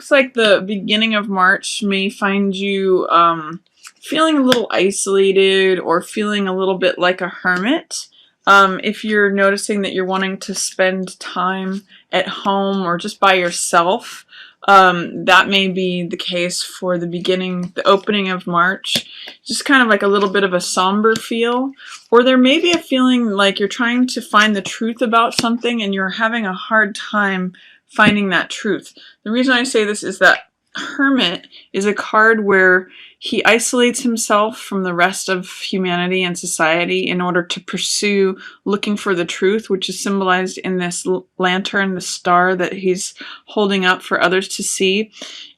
looks like the beginning of March may find you feeling a little isolated or feeling a little bit like a hermit. If you're noticing that you're wanting to spend time at home or just by yourself, that may be the case for the opening of March. Just kind of like a little bit of a somber feel. Or there may be a feeling like you're trying to find the truth about something and you're having a hard time finding that truth. The reason I say this is that Hermit is a card where he isolates himself from the rest of humanity and society in order to pursue looking for the truth, which is symbolized in this lantern, the star that he's holding up for others to see.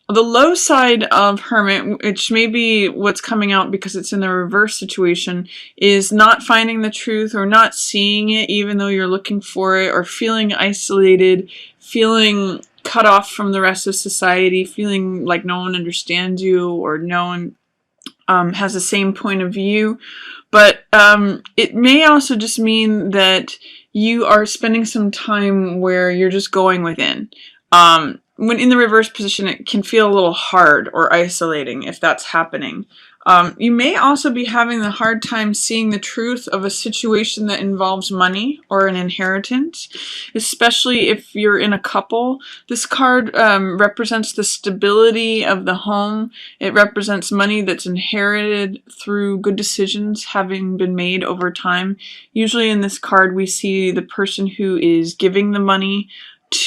The low side of Hermit, which may be what's coming out because it's in the reverse situation, is not finding the truth or not seeing it even though you're looking for it, or feeling isolated, feeling cut off from the rest of society, feeling like no one understands you or no one has the same point of view. But it may also just mean that you are spending some time where you're just going within. When in the reverse position, it can feel a little hard or isolating if that's happening. You may also be having a hard time seeing the truth of a situation that involves money or an inheritance, especially if you're in a couple. This card represents the stability of the home. It represents money that's inherited through good decisions having been made over time. Usually in this card, we see the person who is giving the money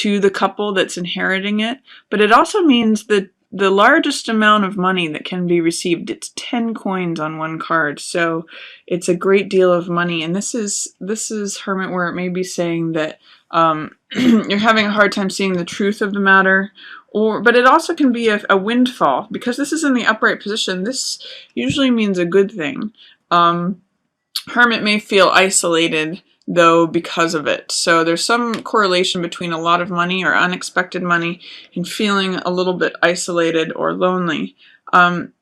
to the couple that's inheriting it, but it also means that the largest amount of money that can be received, it's 10 coins on one card, so it's a great deal of money. And this is Hermit, where it may be saying that you're having a hard time seeing the truth of the matter, but it also can be a windfall, because this is in the upright position. This usually means a good thing. Hermit may feel isolated though because of it. So there's some correlation between a lot of money or unexpected money and feeling a little bit isolated or lonely.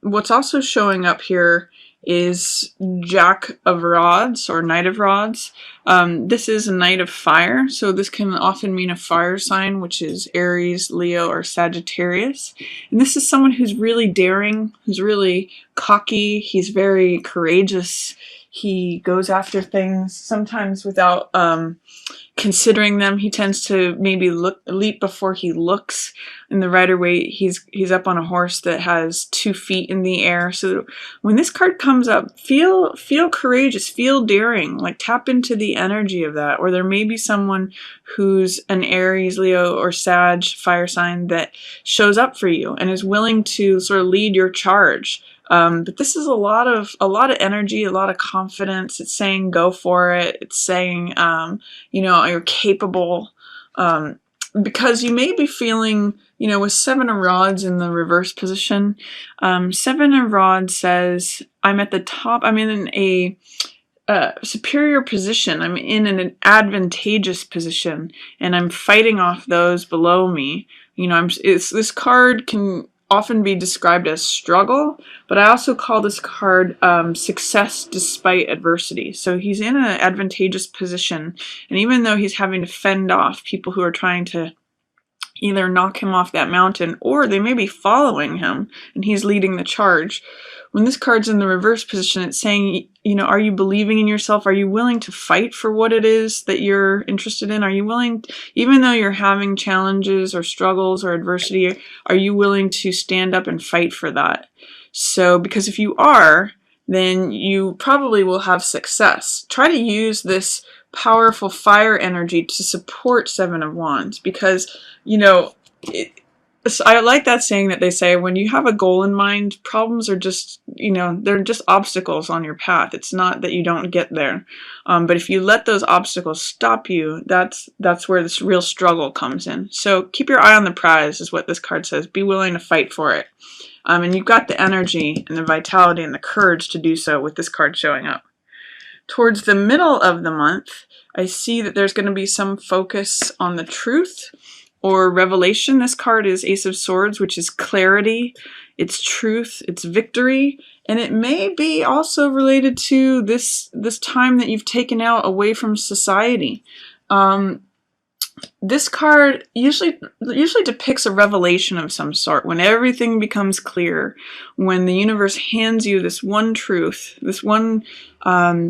What's also showing up here is Jack of Rods or Knight of Rods. This is a Knight of Fire, so this can often mean a fire sign, which is Aries, Leo, or Sagittarius. And this is someone who's really daring, who's really cocky, he's very courageous. He goes after things, sometimes without considering them. He tends to maybe leap before he looks. In the Rider-Waite, he's up on a horse that has 2 feet in the air. So when this card comes up, feel courageous, feel daring, like tap into the energy of that. Or there may be someone who's an Aries, Leo, or Sag fire sign that shows up for you and is willing to sort of lead your charge. But this is a lot of energy, a lot of confidence. It's saying go for it. It's saying, you know, you're capable, because you may be feeling, you know, with 7 of Rods in the reverse position, 7 of Rods says, I'm at the top, I'm in a superior position, I'm in an advantageous position, and I'm fighting off those below me. You know, this card can often be described as struggle, but I also call this card success despite adversity. So he's in an advantageous position, and even though he's having to fend off people who are trying to either knock him off that mountain, or they may be following him and he's leading the charge. When this card's in the reverse position, it's saying, you know, are you believing in yourself? Are you willing to fight for what it is that you're interested in? Are you willing, even though you're having challenges or struggles or adversity, are you willing to stand up and fight for that? So, because if you are, then you probably will have success. Try to use this powerful fire energy to support 7 of Wands, because, you know, I like that saying that they say when you have a goal in mind, problems are just, you know, they're just obstacles on your path. It's not that you don't get there. But if you let those obstacles stop you, that's where this real struggle comes in. So keep your eye on the prize is what this card says. Be willing to fight for it. And you've got the energy and the vitality and the courage to do so with this card showing up. Towards the middle of the month, I see that there's going to be some focus on the truth or revelation. This card is Ace of Swords, which is clarity, it's truth, it's victory, and it may be also related to this time that you've taken out away from society. This card usually depicts a revelation of some sort, when everything becomes clear, when the universe hands you this one truth, this one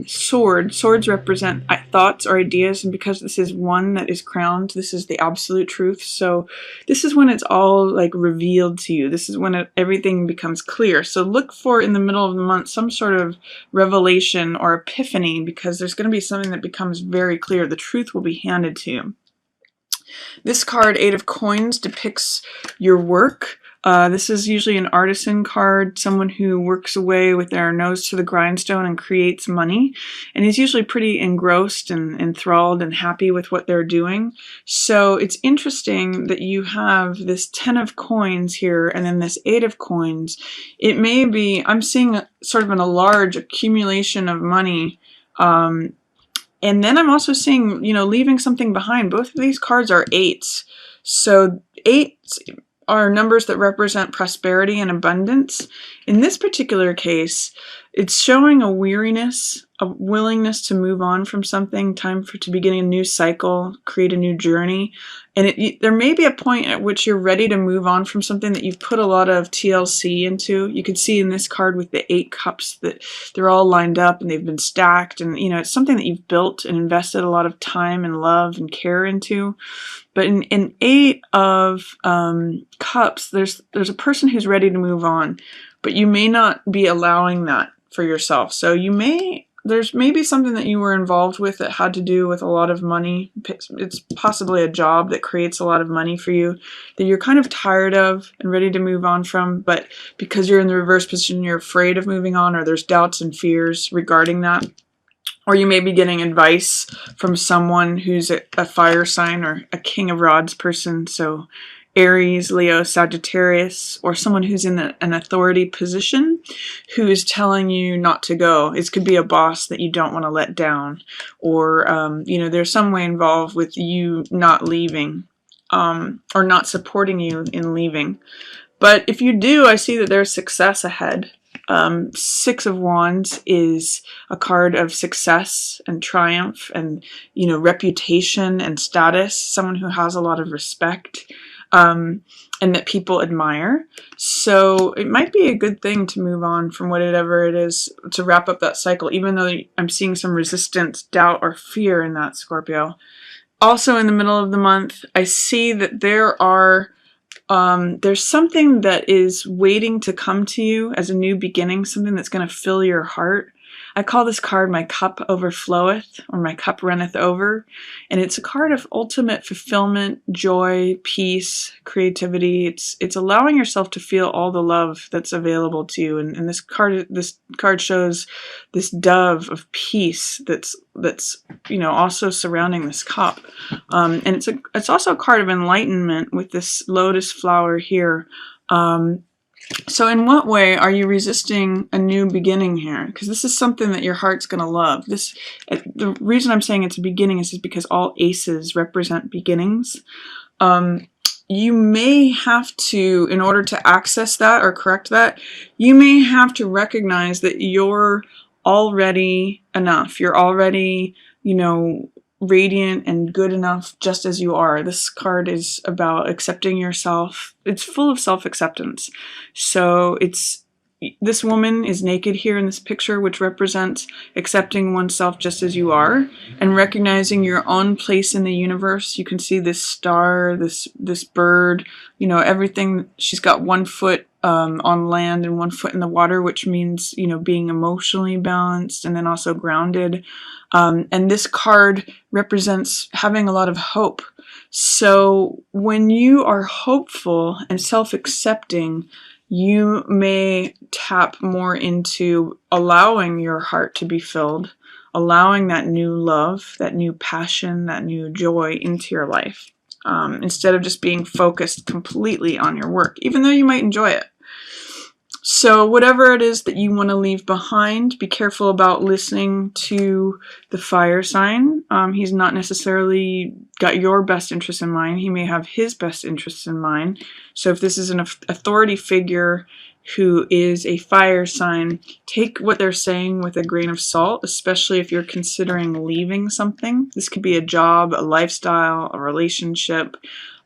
sword. Swords represent thoughts or ideas, and because this is one that is crowned, this is the absolute truth. So this is when it's all like revealed to you. This is when everything becomes clear. So look for, in the middle of the month, some sort of revelation or epiphany, because there's going to be something that becomes very clear. The truth will be handed to you. This card, Eight of Coins, depicts your work. This is usually an artisan card, someone who works away with their nose to the grindstone and creates money. And is usually pretty engrossed and enthralled and happy with what they're doing. So it's interesting that you have this 10 of coins here and then this 8 of coins. It may be, I'm seeing sort of a large accumulation of money. And then I'm also seeing, leaving something behind. Both of these cards are 8s. So 8s are numbers that represent prosperity and abundance. In this particular case, it's showing a weariness, a willingness to move on from something, time to begin a new cycle, create a new journey. And there may be a point at which you're ready to move on from something that you've put a lot of TLC into. You can see in this card with the 8 cups that they're all lined up and they've been stacked. And, it's something that you've built and invested a lot of time and love and care into. But in 8 of cups, there's a person who's ready to move on, but you may not be allowing that for yourself. So there's maybe something that you were involved with that had to do with a lot of money. It's possibly a job that creates a lot of money for you that you're kind of tired of and ready to move on from, but because you're in the reverse position, you're afraid of moving on, or there's doubts and fears regarding that. Or you may be getting advice from someone who's a fire sign or a King of Rods person, so Aries, Leo, Sagittarius, or someone who's in an authority position who is telling you not to go. It could be a boss that you don't want to let down, or there's some way involved with you not leaving, or not supporting you in leaving. But if you do, I see that there's success ahead. 6 of Wands is a card of success and triumph and, reputation and status, someone who has a lot of respect, and that people admire. So it might be a good thing to move on from whatever it is, to wrap up that cycle, even though I'm seeing some resistance, doubt, or fear in that, Scorpio. Also in the middle of the month, I see that there's something that is waiting to come to you as a new beginning, something that's going to fill your heart. I call this card my cup overfloweth, or my cup runneth over. And it's a card of ultimate fulfillment, joy, peace, creativity. It's allowing yourself to feel all the love that's available to you. And this card shows this dove of peace that's also surrounding this cup. And it's also a card of enlightenment with this lotus flower here. So in what way are you resisting a new beginning here? Because this is something that your heart's going to love. The reason I'm saying it's a beginning is because all aces represent beginnings. You may have to, in order to access that or correct that, you may have to recognize that you're already enough. You're already, radiant and good enough just as you are. This card is about accepting yourself. It's full of self-acceptance. So this woman is naked here in this picture, which represents accepting oneself just as you are and recognizing your own place in the universe. You can see this star, this bird, everything. She's got 1 foot on land and 1 foot in the water, which means, being emotionally balanced and then also grounded. And this card represents having a lot of hope. So when you are hopeful and self-accepting, you may tap more into allowing your heart to be filled, allowing that new love, that new passion, that new joy into your life, instead of just being focused completely on your work, even though you might enjoy it. So whatever it is that you want to leave behind, be careful about listening to the fire sign. He's not necessarily got your best interest in mind. He may have his best interests in mind. So if this is an authority figure who is a fire sign. Take what they're saying with a grain of salt, especially if you're considering leaving something. This could be a job, a lifestyle, a relationship,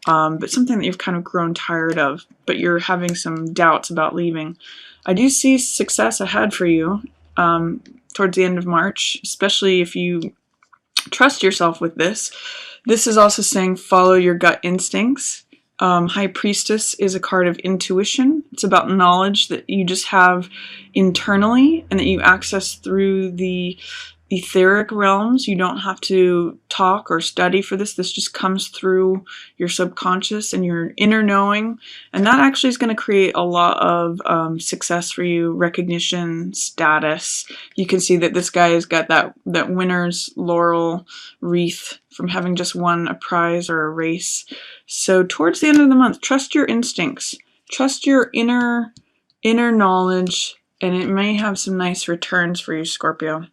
but something that you've kind of grown tired of, but you're having some doubts about leaving. I do see success ahead for you towards the end of March, especially if you trust yourself with this. This is also saying follow your gut instincts. High Priestess is a card of intuition. It's about knowledge that you just have internally and that you access through the etheric realms. You don't have to talk or study for this. This just comes through your subconscious and your inner knowing. And that actually is going to create a lot of success for you, recognition, status. You can see that this guy has got that winner's laurel wreath from having just won a prize or a race. So towards the end of the month, trust your instincts. Trust your inner knowledge, and it may have some nice returns for you, Scorpio.